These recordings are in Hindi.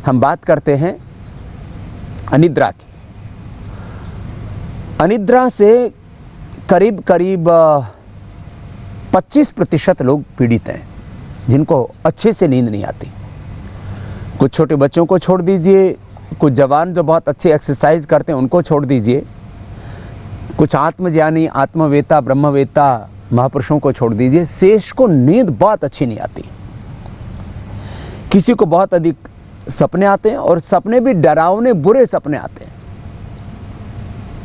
हम बात करते हैं अनिद्रा की। अनिद्रा से करीब करीब 25% लोग पीड़ित हैं जिनको अच्छे से नींद नहीं आती। कुछ छोटे बच्चों को छोड़ दीजिए, कुछ जवान जो बहुत अच्छे एक्सरसाइज करते हैं उनको छोड़ दीजिए, कुछ आत्मज्ञानी, आत्मवेता, ब्रह्मवेता महापुरुषों को छोड़ दीजिए, शेष को नींद बहुत अच्छी नहीं आती। किसी को बहुत अधिक सपने आते हैं और सपने भी डरावने बुरे सपने आते हैं।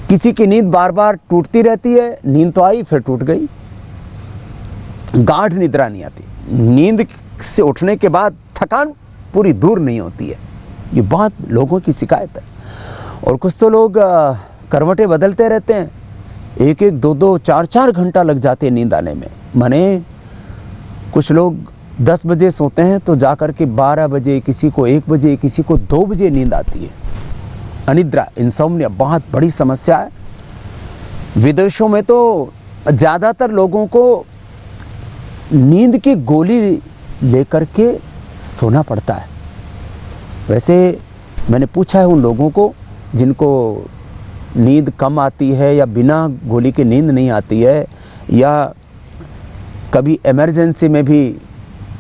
किसी की नींद बार बार टूटती रहती है, नींद तो आई फिर टूट गई, गाढ़ निद्रा नहीं आती। नींद से उठने के बाद थकान पूरी दूर नहीं होती है, ये बहुत लोगों की शिकायत है। और कुछ तो लोग करवटें बदलते रहते हैं, एक एक दो दो चार चार घंटा लग जाते हैं नींद आने में। माने कुछ लोग 10 बजे सोते हैं तो जाकर के 12 बजे, किसी को 1 बजे, किसी को 2 बजे नींद आती है। अनिद्रा, इंसोम्निया बहुत बड़ी समस्या है। विदेशों में तो ज़्यादातर लोगों को नींद की गोली लेकर के सोना पड़ता है। वैसे मैंने पूछा है उन लोगों को जिनको नींद कम आती है या बिना गोली के नींद नहीं आती है, या कभी इमरजेंसी में भी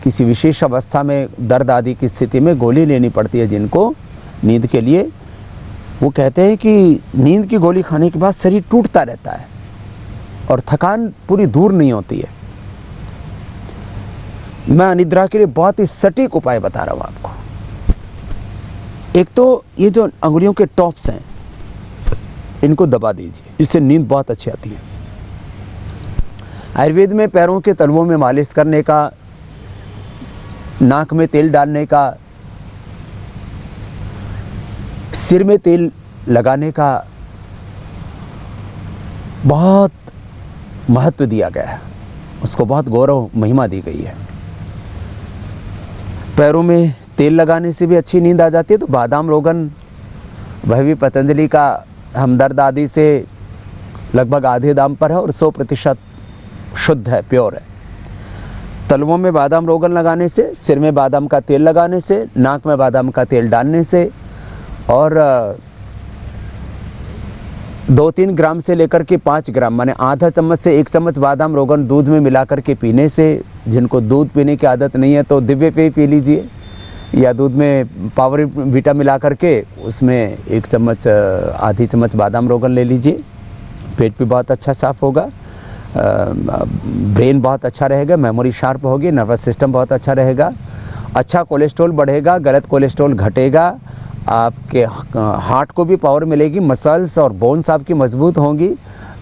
किसी विशेष अवस्था में दर्द आदि की स्थिति में गोली लेनी पड़ती है जिनको नींद के लिए, वो कहते हैं कि नींद की गोली खाने के बाद शरीर टूटता रहता है और थकान पूरी दूर नहीं होती है। मैं अनिद्रा के लिए बहुत ही सटीक उपाय बता रहा हूँ आपको। एक तो ये जो अंगुलियों के टॉप्स हैं इनको दबा दीजिए, इससे नींद बहुत अच्छी आती है। आयुर्वेद में पैरों के तलवों में मालिश करने का, नाक में तेल डालने का, सिर में तेल लगाने का बहुत महत्व दिया गया है, उसको बहुत गौरव महिमा दी गई है। पैरों में तेल लगाने से भी अच्छी नींद आ जाती है। तो बादाम रोगन, वह भी पतंजलि का हमदर्द आदि से लगभग आधे दाम पर है और 100% शुद्ध है, प्योर है। तलवों में बादाम रोगन लगाने से, सिर में बादाम का तेल लगाने से, नाक में बादाम का तेल डालने से और 2-3 ग्राम से लेकर के 5 ग्राम, माने आधा चम्मच से 1 चम्मच बादाम रोगन दूध में मिला करके पीने से, जिनको दूध पीने की आदत नहीं है तो दिव्य पेय पी लीजिए, या दूध में पावर वीटा मिला करके उसमें 1 चम्मच, आधी चम्मच बादाम रोगन ले लीजिए। पेट भी बहुत अच्छा साफ होगा, ब्रेन बहुत अच्छा रहेगा, मेमोरी शार्प होगी, नर्वस सिस्टम बहुत अच्छा रहेगा, अच्छा कोलेस्ट्रॉल बढ़ेगा, गलत कोलेस्ट्रॉल घटेगा, आपके हार्ट को भी पावर मिलेगी, मसल्स और बोन्स आपकी मजबूत होंगी,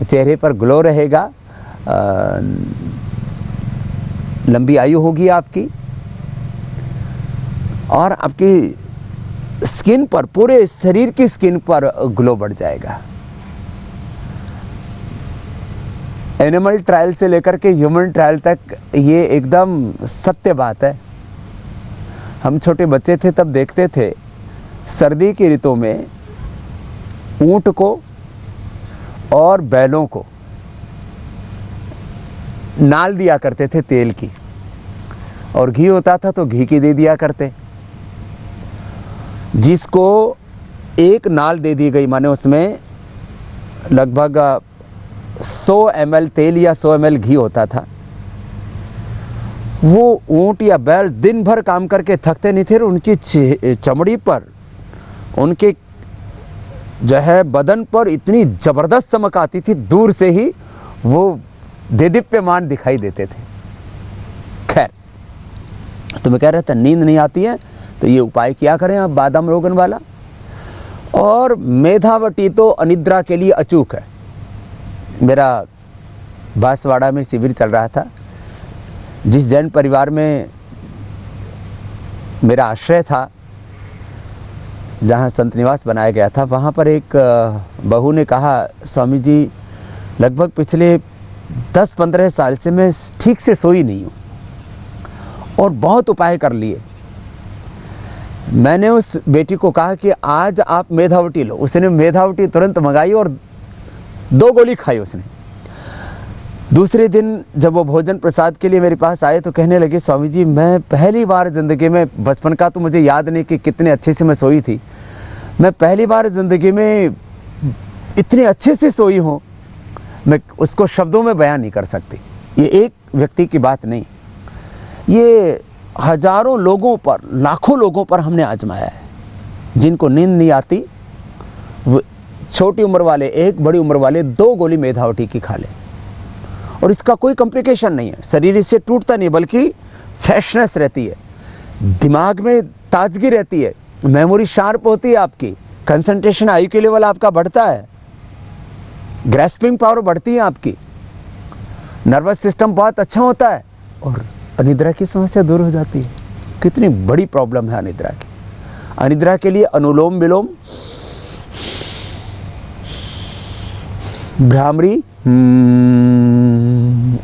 चेहरे पर ग्लो रहेगा, लंबी आयु होगी आपकी, और आपकी स्किन पर, पूरे शरीर की स्किन पर ग्लो बढ़ जाएगा। एनिमल ट्रायल से लेकर के ह्यूमन ट्रायल तक ये एकदम सत्य बात है। हम छोटे बच्चे थे तब देखते थे, सर्दी की ऋतु में ऊंट को और बैलों को नाल दिया करते थे तेल की, और घी होता था तो घी की दे दिया करते। जिसको एक नाल दे दी गई, माने उसमें लगभग 100 ml तेल या 100 ml घी होता था, वो ऊंट या बैल दिन भर काम करके थकते नहीं थे, उनकी चमड़ी पर, उनके जो है बदन पर इतनी ज़बरदस्त चमक आती थी, दूर से ही वो देदीप्यमान दिखाई देते थे। खैर, तो मैं कह रहा था नींद नहीं आती है तो ये उपाय किया करें आप, बादाम रोगन वाला। और मेधावटी तो अनिद्रा के लिए अचूक है। मेरा बांसवाड़ा में शिविर चल रहा था, जिस जैन परिवार में मेरा आश्रय था, जहाँ संत निवास बनाया गया था, वहाँ पर एक बहू ने कहा, स्वामी जी लगभग पिछले 10-15 साल से मैं ठीक से सोई नहीं हूँ और बहुत उपाय कर लिए। मैंने उस बेटी को कहा कि आज आप मेधावटी लो। उसने मेधावटी तुरंत मंगाई और 2 गोली खाई उसने। दूसरे दिन जब वो भोजन प्रसाद के लिए मेरे पास आए तो कहने लगे, स्वामी जी मैं पहली बार ज़िंदगी में, बचपन का तो मुझे याद नहीं कि कितने अच्छे से मैं सोई थी, मैं पहली बार ज़िंदगी में इतने अच्छे से सोई हूँ, मैं उसको शब्दों में बयान नहीं कर सकती। ये एक व्यक्ति की बात नहीं, ये हजारों लोगों पर, लाखों लोगों पर हमने आजमाया है। जिनको नींद नहीं आती वो छोटी उम्र वाले 1, बड़ी उम्र वाले 2 गोली मेधावटी की खा लें और इसका कोई कॉम्प्लिकेशन नहीं है। शरीर इससे टूटता नहीं, बल्कि फ्रेशनेस रहती है, दिमाग में ताजगी रहती है, मेमोरी शार्प होती है, आपकी कंसंट्रेशन IQ लेवल आपका बढ़ता है, ग्रैस्पिंग पावर बढ़ती है आपकी, नर्वस सिस्टम बहुत अच्छा होता है और अनिद्रा की समस्या दूर हो जाती है। कितनी बड़ी प्रॉब्लम है अनिद्रा की। अनिद्रा के लिए अनुलोम विलोम, भ्रामरी,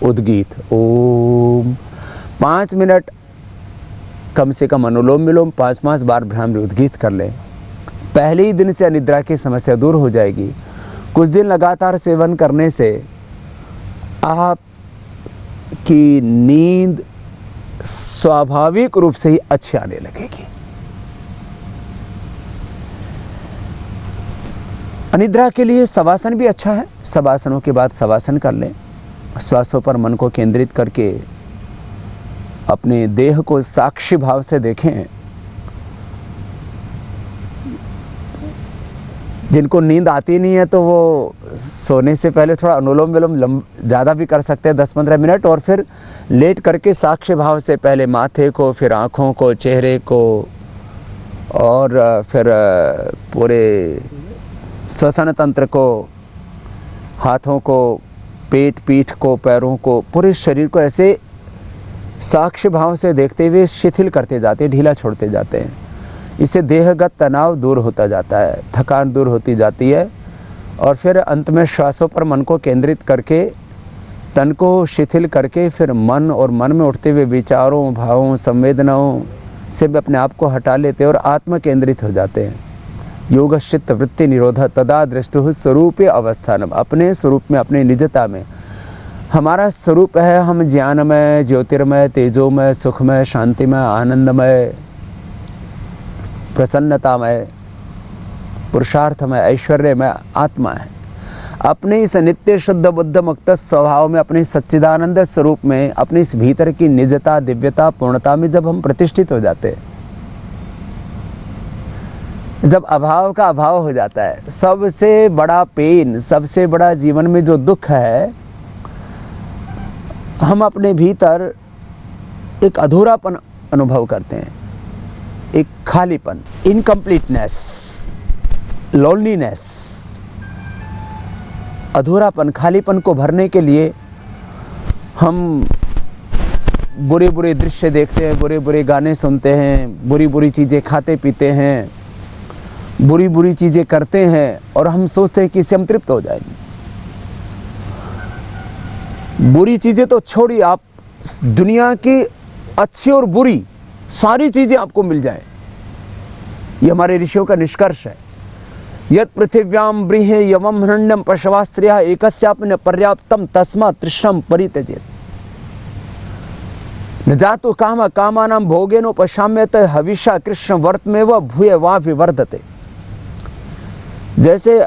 उद्गीत, ओम, 5 मिनट कम से कम अनुलोम विलोम, 5-5 बार भ्रामरी उद्गीत कर लें। पहले ही दिन से अनिद्रा की समस्या दूर हो जाएगी। कुछ दिन लगातार सेवन करने से आपकी नींद स्वाभाविक रूप से ही अच्छी आने लगेगी। अनिद्रा के लिए शवासन भी अच्छा है। शवासनों के बाद शवासन कर लें, श्वासों पर मन को केंद्रित करके अपने देह को साक्षी भाव से देखें। जिनको नींद आती नहीं है तो वो सोने से पहले थोड़ा अनुलोम विलोम ज़्यादा भी कर सकते हैं, 10-15 मिनट, और फिर लेट करके साक्ष्य भाव से पहले माथे को, फिर आँखों को, चेहरे को, और फिर पूरे श्वसन तंत्र को, हाथों को, पेट, पीठ को, पैरों को, पूरे शरीर को ऐसे साक्ष्य भाव से देखते हुए शिथिल करते जाते हैं, ढीला छोड़ते जाते हैं। इससे देहगत तनाव दूर होता जाता है, थकान दूर होती जाती है, और फिर अंत में श्वासों पर मन को केंद्रित करके, तन को शिथिल करके, फिर मन और मन में उठते हुए विचारों, भावों, संवेदनाओं से भी अपने आप को हटा लेते हैं और आत्म केंद्रित हो जाते हैं। योगश्चित्त वृत्ति निरोध तदा दृष्टु स्वरूपे अवस्थानम। अपने स्वरूप में, अपने निजता में हमारा स्वरूप है, हम ज्ञानमय, ज्योतिर्मय, तेजोमय, सुखमय, शांतिमय, आनंदमय, प्रसन्नतामय, पुरुषार्थमय, ऐश्वर्यमय आत्मा है। अपने इस नित्य शुद्ध बुद्ध मुक्त स्वभाव में, अपने सच्चिदानंद स्वरूप में, अपनी इस भीतर की निजता, दिव्यता, पूर्णता में जब हम प्रतिष्ठित हो जाते हैं, जब अभाव का अभाव हो जाता है, सबसे बड़ा पेन, सबसे बड़ा जीवन में जो दुख है, हम अपने भीतर एक अधूरापन अनुभव करते हैं, एक खालीपन, इनकम्प्लीटनेस, लोनलीनेस, अधूरापन, खालीपन को भरने के लिए हम बुरे बुरे दृश्य देखते हैं, बुरे बुरे गाने सुनते हैं, बुरी बुरी चीज़ें खाते पीते हैं, बुरी बुरी चीज़ें करते हैं, और हम सोचते हैं कि इससे हम तृप्त हो जाएंगे। बुरी चीज़ें तो छोड़िए, आप दुनिया की अच्छी और बुरी सारी चीज़ें आपको मिल जाए, ये हमारे ऋषियों का निष्कर्ष है। यत् पृथिव्याम ब्रीहे यवम हिरण्यम पशवास्त्रिया एकस्यापि न पर्याप्तम तस्मा तृष्णम परित्यजेत्। न जातु काम कामानां भोगेनोपशाम्यत हविषा कृष्ण वर्तमेव भूय वा विवर्धते। जैसे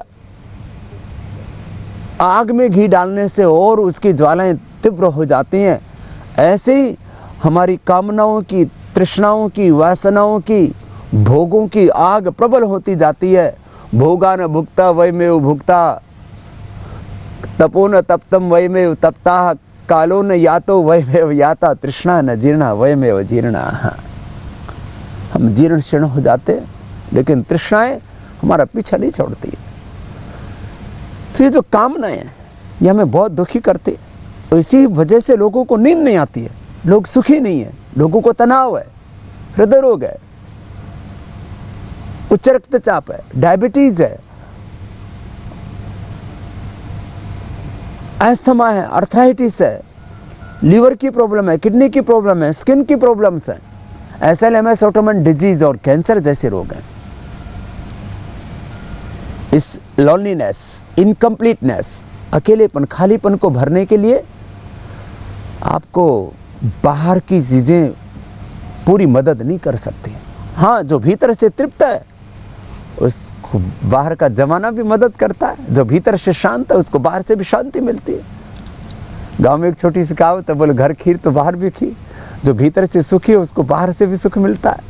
आग में घी डालने से और उसकी ज्वालाएं तीव्र हो जाती हैं, ऐसे ही हमारी कामनाओं की, तृष्णाओं की, वासनाओं की, भोगों की आग प्रबल होती जाती है। भोगा न भुक्ता वयमेव भुक्ता, तपो न तप्तम वयमेव तप्ता, कालो न यातो वयमेव याता, तृष्णा न जीर्णा वयमेव जीर्णा। हम जीर्ण शीर्ण हो जाते, लेकिन तृष्णाएं हमारा पीछा नहीं छोड़ती। तो ये जो कामनाएं हैं, ये हमें बहुत दुखी करती, और इसी वजह से लोगों को नींद नहीं आती है, लोग सुखी नहीं है, लोगों को तनाव है, हृदय रोग है, उच्च रक्तचाप है, डायबिटीज है, अस्थमा है, अर्थराइटिस है, लीवर की प्रॉब्लम है, किडनी की प्रॉब्लम है, स्किन की प्रॉब्लम्स है, SLMS ऑटोइम्यून डिजीज और कैंसर जैसे रोग हैं। इस लोनलीनेस, इनकम्प्लीटनेस, अकेलेपन, खालीपन को भरने के लिए आपको बाहर की चीज़ें पूरी मदद नहीं कर सकती। हाँ, जो भीतर से तृप्त है उसको बाहर का जमाना भी मदद करता है। जो भीतर से शांत है उसको बाहर से भी शांति मिलती है। गांव में एक छोटी सी कहावत है, बोले घर खीर तो बाहर भी खीर। जो भीतर से सुखी है उसको बाहर से भी सुख मिलता है।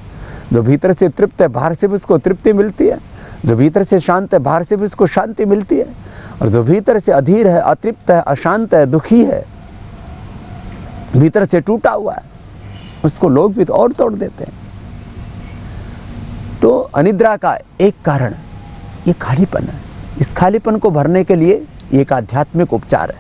जो भीतर से तृप्त है बाहर से भी उसको तृप्ति मिलती है। जो भीतर से शांत है बाहर से भी उसको शांति मिलती है। और जो भीतर से अधीर है, अतृप्त है, अशांत है, दुखी है, भीतर से टूटा हुआ है, उसको लोग भी तो और तोड़ देते हैं। तो अनिद्रा का एक कारण ये खालीपन है। इस खालीपन को भरने के लिए एक आध्यात्मिक उपचार है,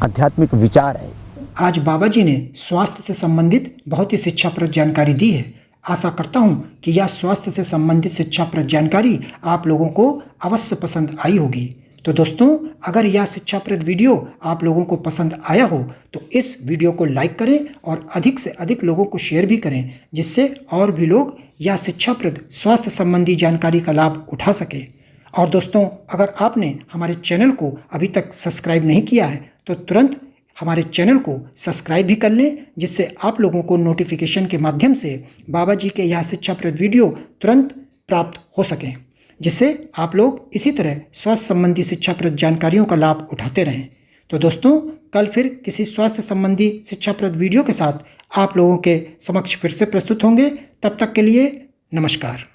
आध्यात्मिक विचार है। आज बाबा जी ने स्वास्थ्य से संबंधित बहुत ही शिक्षाप्रद जानकारी दी है। आशा करता हूं कि यह स्वास्थ्य से संबंधित शिक्षाप्रद जानकारी आप लोगों को अवश्य पसंद आई होगी। तो दोस्तों, अगर यह शिक्षाप्रद वीडियो आप लोगों को पसंद आया हो तो इस वीडियो को लाइक करें और अधिक से अधिक लोगों को शेयर भी करें, जिससे और भी लोग यह शिक्षाप्रद स्वास्थ्य संबंधी जानकारी का लाभ उठा सके। और दोस्तों, अगर आपने हमारे चैनल को अभी तक सब्सक्राइब नहीं किया है तो तुरंत हमारे चैनल को सब्सक्राइब भी कर लें, जिससे आप लोगों को नोटिफिकेशन के माध्यम से बाबा जी के यह शिक्षाप्रद वीडियो तुरंत प्राप्त हो सकें, जिससे आप लोग इसी तरह स्वास्थ्य संबंधी शिक्षाप्रद जानकारियों का लाभ उठाते रहें। तो दोस्तों, कल फिर किसी स्वास्थ्य संबंधी शिक्षाप्रद वीडियो के साथ आप लोगों के समक्ष फिर से प्रस्तुत होंगे। तब तक के लिए नमस्कार।